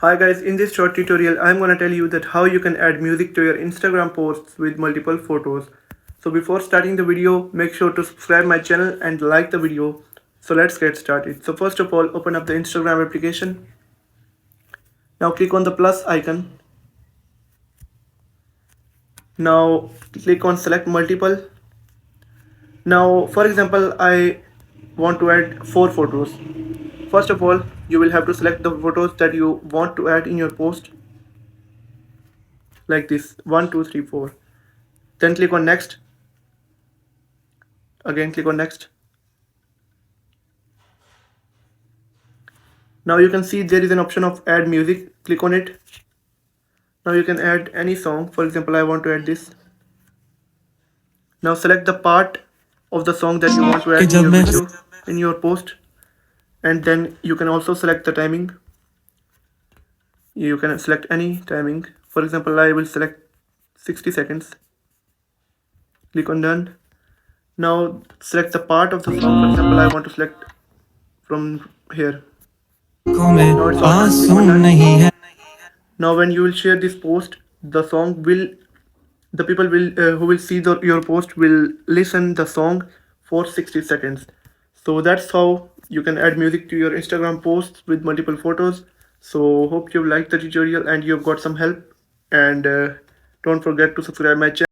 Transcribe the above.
Hi guys, in this short tutorial I'm gonna tell you that how you can add music to your Instagram posts with multiple photos. So before starting the video, make sure to subscribe my channel and like the video. So let's get started. So first of all, open up the Instagram application. Now click on the plus icon. Now click on select multiple. Now for example, I want to add 4 photos. First of all, you will have to select the photos that you want to add in your post like this 1, 2, 3, 4. Then click on next. Again click on next. Now you can see there is an option of add music. Click on it. Now you can add any song. For example, I want to add this. Now select the part of the song that you want to add in your video, in your post, and then you can also select the timing. You can select any timing. For example, I will select 60 seconds. Click on done. Now select the part of the song. For example, I want to select from here. Now it's all done. Click on done. Now when you will share this post, the people will who will see your post will listen the song for 60 seconds. So that's how you can add music to your Instagram posts with multiple photos. So hope you liked the tutorial and you've got some help, and don't forget to subscribe my channel.